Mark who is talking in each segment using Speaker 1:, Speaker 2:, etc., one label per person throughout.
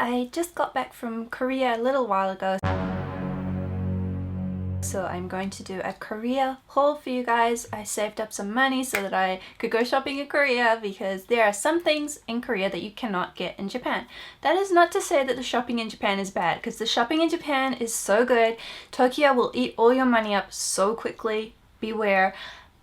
Speaker 1: I just got back from Korea a little while ago. So I'm going to do a Korea haul for you guys. I saved up some money so that I could go shopping in Korea because there are some things in Korea that you cannot get in Japan. That is not to say that the shopping in Japan is bad, because the shopping in Japan is so good. Tokyo will eat all your money up so quickly. Beware.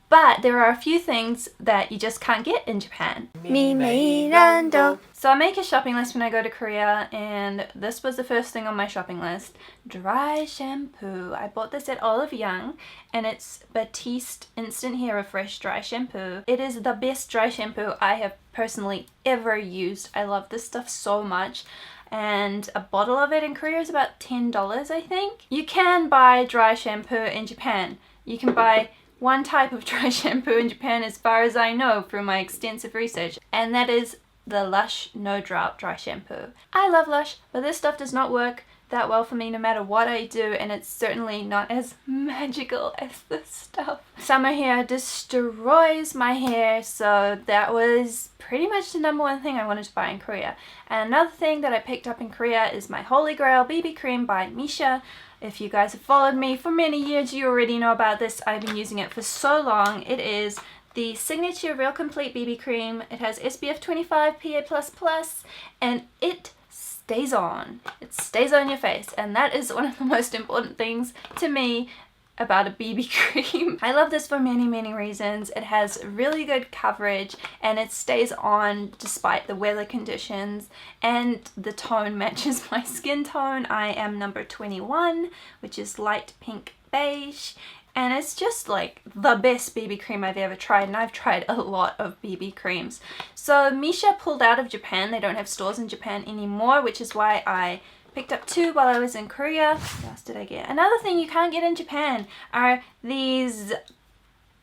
Speaker 1: But there are a few things that you just can't get in Japan. MIMEI. So I make a shopping list when I go to Korea, and this was the first thing on my shopping list. Dry shampoo. I bought this at Olive Young, and it's Batisse Instant Hair Refresh Dry Shampoo. It is the best dry shampoo I have personally ever used. I love this stuff so much. And a bottle of it in Korea is about $10, I think. You can buy dry shampoo in Japan. You can buy one type of dry shampoo in Japan as far as I know through my extensive research, and that is the Lush No Drought Dry Shampoo. I love Lush, but this stuff does not work that well for me no matter what I do, and it's certainly not as magical as this stuff. Summer hair destroys my hair, so that was pretty much the #1 thing I wanted to buy in Korea. And another thing that I picked up in Korea is my Holy Grail BB cream by Missha. If you guys have followed me for many years, you already know about this. I've been using it for so long. It is the Signature Real Complete BB Cream. It has SPF 25 PA++, and it stays on. It stays on your face, and that is one of the most important things to me about a BB cream. I love this for many reasons. It has really good coverage, and it stays on despite the weather conditions, and the tone matches my skin tone. I am number 21, which is light pink beige, and it's just like the best BB cream I've ever tried, and I've tried a lot of BB creams. So Missha pulled out of Japan. They don't have stores in Japan anymore, which is why I picked up 2 while I was in Korea. What else did I get? Another thing you can't get in Japan are these,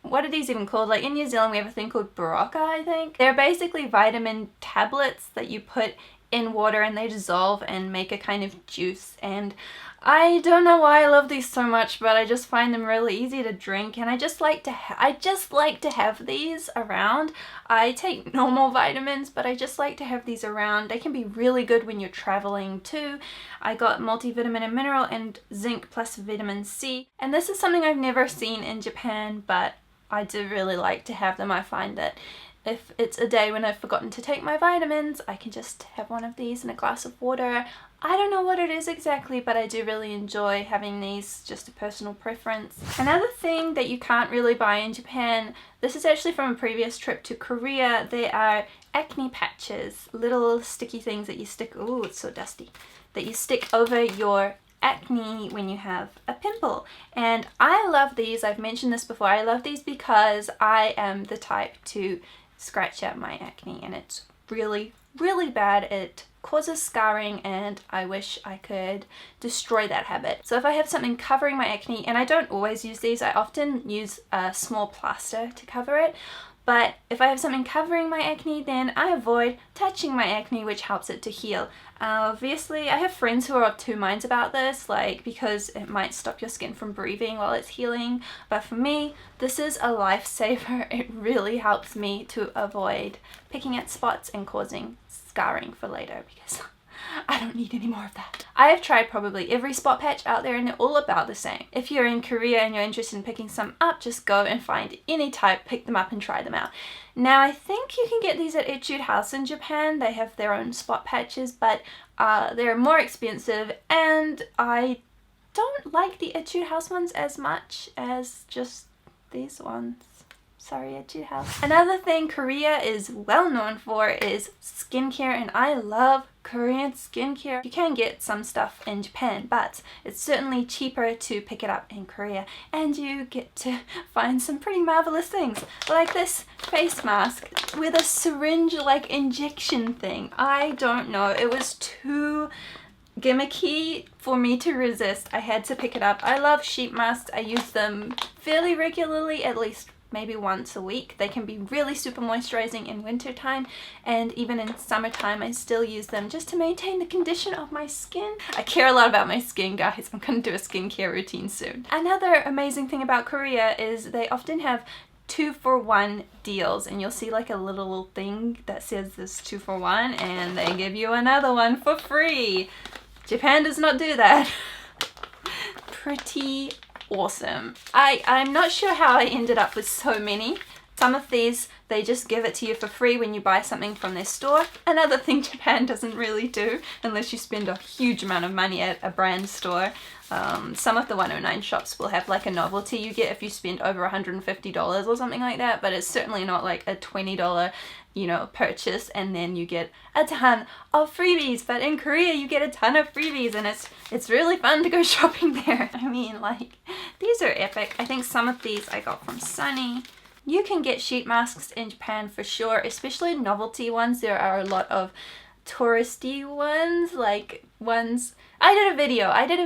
Speaker 1: what are these even called? Like in New Zealand we have a thing called Baraka, I think. They're basically vitamin tablets that you put in water and they dissolve and make a kind of juice, and I don't know why I love these so much, but I just find them really easy to drink, and I just like to have these around. I take normal vitamins, but I just like to have these around. They can be really good when you're traveling too. I got multivitamin and mineral and zinc plus vitamin C, and this is something I've never seen in Japan, but I do really like to have them. I find that if it's a day when I've forgotten to take my vitamins, I can just have one of these in a glass of water. I don't know what it is exactly, but I do really enjoy having these, just a personal preference. Another thing that you can't really buy in Japan, this is actually from a previous trip to Korea, they are acne patches, little sticky things that you stick, ooh, it's so dusty, that you stick over your acne when you have a pimple. And I love these. I've mentioned this before. I love these because I am the type to scratch out my acne, and it's really bad. It causes scarring, and I wish I could destroy that habit. So if I have something covering my acne, and I don't always use these, I often use a small plaster to cover it, but if I have something covering my acne, then I avoid touching my acne, which helps it to heal. Obviously, I have friends who are of two minds about this, like because it might stop your skin from breathing while it's healing, but for me, this is a lifesaver. It really helps me to avoid picking at spots and causing scarring for later, because I don't need any more of that. I have tried probably every spot patch out there, and they're all about the same. If you're in Korea and you're interested in picking some up, just go and find any type, pick them up and try them out. Now I think you can get these at Etude House in Japan. They have their own spot patches, but they're more expensive, and I don't like the Etude House ones as much as just these ones. Sorry, Etude House. Another thing Korea is well known for is skincare, and I love Korean skincare. You can get some stuff in Japan, but it's certainly cheaper to pick it up in Korea, and you get to find some pretty marvelous things, like this face mask with a syringe-like injection thing. I don't know, it was too gimmicky for me to resist. I had to pick it up. I love sheet masks. I use them fairly regularly, at least maybe once a week. They can be really super moisturizing in winter time, and even in summertime I still use them just to maintain the condition of my skin. I care a lot about my skin, guys. I'm gonna do a skincare routine soon. Another amazing thing about Korea is they often have 2-for-1 deals, and you'll see like a little thing that says this 2-for-1, and they give you another one for free. Japan does not do that. Pretty awesome. I'm not sure how I ended up with so many. Some of these, they just give it to you for free when you buy something from their store. Another thing Japan doesn't really do, unless you spend a huge amount of money at a brand store. Some of the 109 shops will have like a novelty you get if you spend over $150 or something like that, but it's certainly not like a $20, you know, purchase and then you get a ton of freebies. But in Korea you get a ton of freebies, and it's really fun to go shopping there. I mean, like, these are epic. I think some of these I got from Sunny. You can get sheet masks in Japan for sure, especially novelty ones. There are a lot of touristy ones, like ones. I did a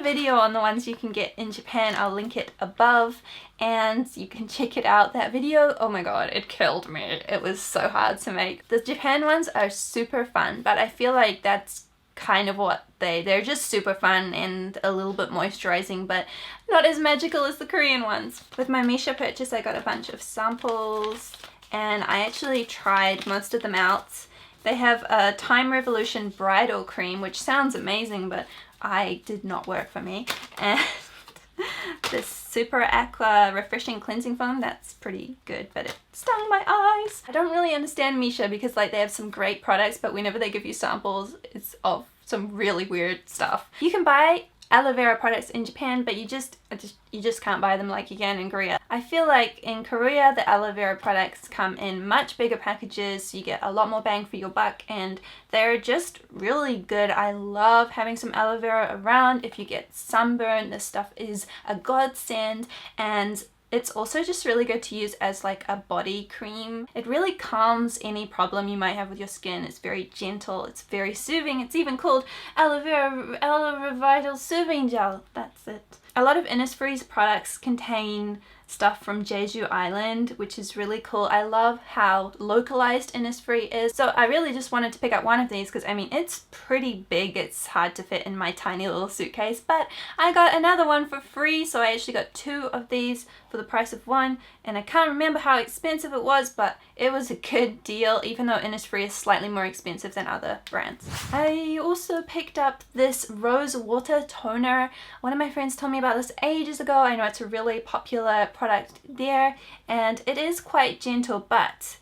Speaker 1: video on the ones you can get in Japan. I'll link it above and you can check it out. That video, oh my god, it killed me. It was so hard to make. The Japan ones are super fun, but I feel like that's kind of what they're just super fun and a little bit moisturizing, but not as magical as the Korean ones. With my Missha purchase, I got a bunch of samples and I actually tried most of them out. They have a Time Revolution bridal cream, which sounds amazing, but I did not work for me. And this Super Aqua refreshing cleansing foam, that's pretty good, but it stung my eyes. I don't really understand Missha because like they have some great products, but whenever they give you samples, it's of some really weird stuff. You can buy aloe vera products in Japan, but you just can't buy them like you can in Korea. I feel like in Korea the aloe vera products come in much bigger packages, so you get a lot more bang for your buck, and they're just really good. I love having some aloe vera around. If you get sunburn, this stuff is a godsend, and it's also just really good to use as like a body cream. It really calms any problem you might have with your skin. It's very gentle, it's very soothing. It's even called aloe revital soothing gel. That's it. A lot of Innisfree's products contain stuff from Jeju Island, which is really cool. I love how localized Innisfree is. So I really just wanted to pick up one of these because I mean it's pretty big. It's hard to fit in my tiny little suitcase, but I got another one for free, so I actually got 2 of these for the price of 1, and I can't remember how expensive it was, but it was a good deal, even though Innisfree is slightly more expensive than other brands. I also picked up this rose water toner. One of my friends told me about this ages ago. I know it's a really popular product there, and it is quite gentle, but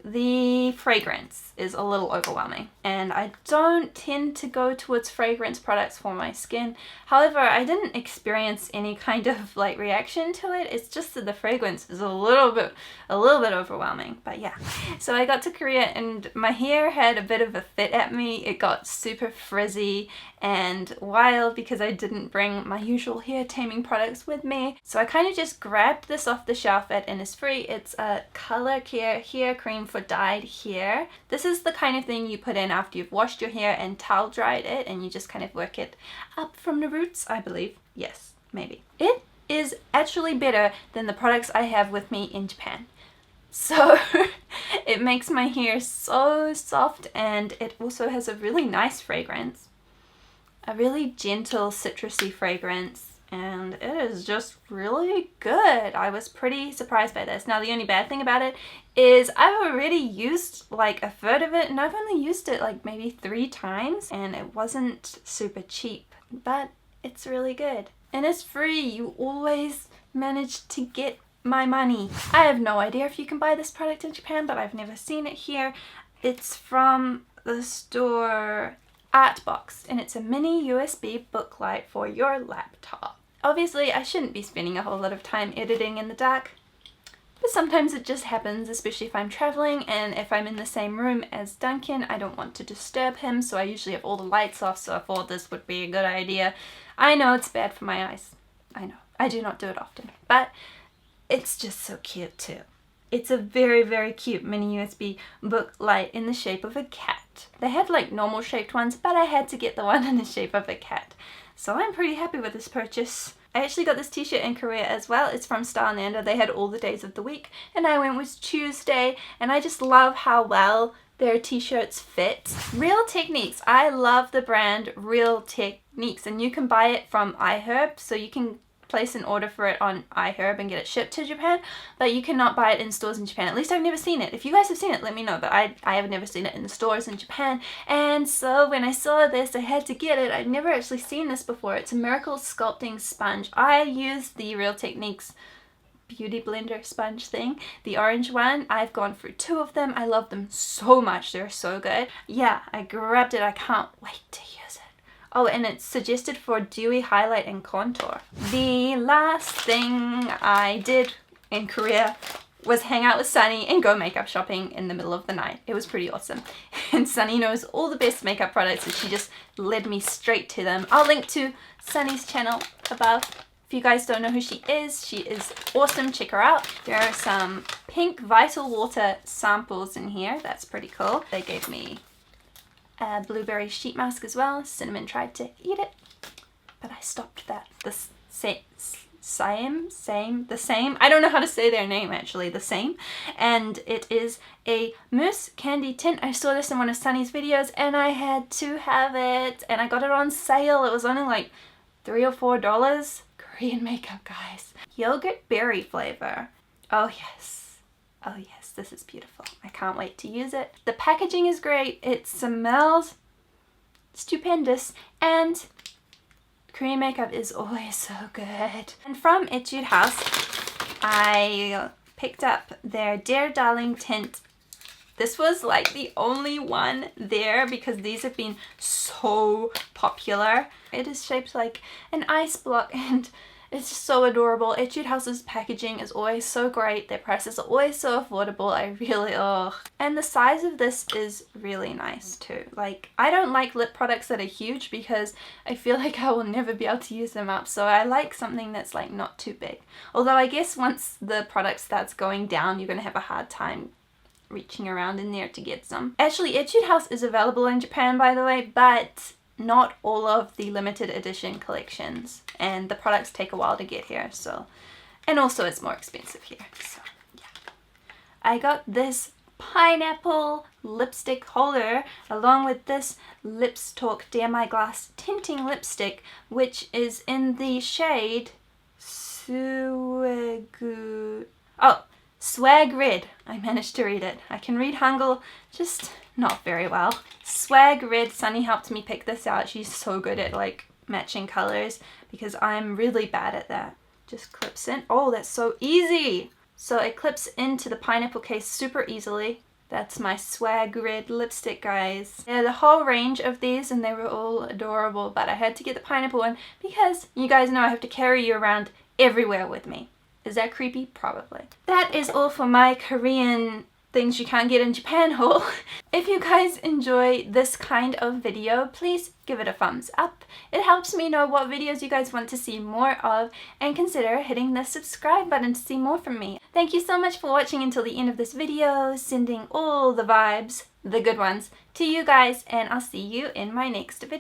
Speaker 1: the fragrance is a little overwhelming, and I don't tend to go towards fragrance products for my skin. However, I didn't experience any kind of like reaction to it. It's just that the fragrance is a little bit overwhelming. But yeah, so I got to Korea and my hair had a bit of a fit at me. It got super frizzy and wild because I didn't bring my usual hair taming products with me. So I kind of just grabbed this off the shelf at Innisfree. It's a color care hair cream for dyed hair. This is the kind of thing you put in after you've washed your hair and towel dried it, and you just kind of work it up from the roots, I believe. Yes, maybe. It is actually better than the products I have with me in Japan. So it makes my hair so soft, and it also has a really nice fragrance. A really gentle citrusy fragrance, and it is just really good. I was pretty surprised by this. Now the only bad thing about it is I've already used like a third of it, and I've only used it like maybe 3 times, and it wasn't super cheap, but it's really good. And it's free. You always manage to get my money. I have no idea if you can buy this product in Japan, but I've never seen it here. It's from the store Artbox, and it's a mini USB book light for your laptop. Obviously, I shouldn't be spending a whole lot of time editing in the dark, but sometimes it just happens, especially if I'm traveling, and if I'm in the same room as Duncan, I don't want to disturb him, so I usually have all the lights off, so I thought this would be a good idea. I know it's bad for my eyes. I know. I do not do it often, but it's just so cute too. It's a very, very cute mini USB book light in the shape of a cat. They had like normal shaped ones, but I had to get the one in the shape of a cat. So I'm pretty happy with this purchase. I actually got this t-shirt in Korea as well. It's from Stylenander. They had all the days of the week, and I went with Tuesday, and I just love how well their t-shirts fit. Real Techniques. I love the brand Real Techniques, and you can buy it from iHerb, so you can place an order for it on iHerb and get it shipped to Japan, but you cannot buy it in stores in Japan. At least I've never seen it. If you guys have seen it, let me know, but I have never seen it in the stores in Japan. And so when I saw this, I had to get it. I'd never actually seen this before. It's a Miracle Sculpting Sponge. I used the Real Techniques beauty blender sponge thing, the orange one. I've gone through 2 of them. I love them so much. They're so good. Yeah, I grabbed it. I can't wait to use it. Oh, and it's suggested for dewy highlight and contour. The last thing I did in Korea was hang out with Sunny and go makeup shopping in the middle of the night. It was pretty awesome. And Sunny knows all the best makeup products and she just led me straight to them. I'll link to Sunny's channel above. If you guys don't know who she is awesome. Check her out. There are some pink Vital Water samples in here. That's pretty cool. They gave me a blueberry sheet mask as well. Cinnamon tried to eat it, but I stopped that. The same. I don't know how to say their name actually. The same. And it is a Mousse candy tint. I saw this in one of Sunny's videos and I had to have it. And I got it on sale. It was only like $3 or $4. Korean makeup, guys. Yoghurtberry flavor. Oh yes. Oh yes, this is beautiful. I can't wait to use it. The packaging is great. It smells stupendous. And Korean makeup is always so good. And from Etude House, I picked up their Dear Darling tint. This was like the only one there because these have been so popular. It is shaped like an ice block and it's just so adorable. Etude House's packaging is always so great. Their prices are always so affordable. I really, And the size of this is really nice too. Like, I don't like lip products that are huge because I feel like I will never be able to use them up. So I like something that's like not too big. Although I guess once the product starts going down, you're going to have a hard time reaching around in there to get some. Actually, Etude House is available in Japan, by the way, but not all of the limited edition collections, and the products take a while to get here, so, and also it's more expensive here, so yeah. I got this pineapple lipstick holder along with this Lips Talk Dare My Glass tinting lipstick, which is in the shade Swag Red. I managed to read it. I can read Hangul, just not very well. Swag Red. Sunny helped me pick this out. She's so good at like matching colors because I'm really bad at that. Just clips in. Oh, that's so easy. So it clips into the pineapple case super easily. That's my Swag Red lipstick, guys. Yeah, the whole range of these and they were all adorable, but I had to get the pineapple one because you guys know I have to carry you around everywhere with me. Is that creepy? Probably. That is all for my Korean things you can't get in Japan haul. If you guys enjoy this kind of video, please give it a thumbs up. It helps me know what videos you guys want to see more of, and consider hitting the subscribe button to see more from me. Thank you so much for watching until the end of this video, sending all the vibes, the good ones, to you guys, and I'll see you in my next video.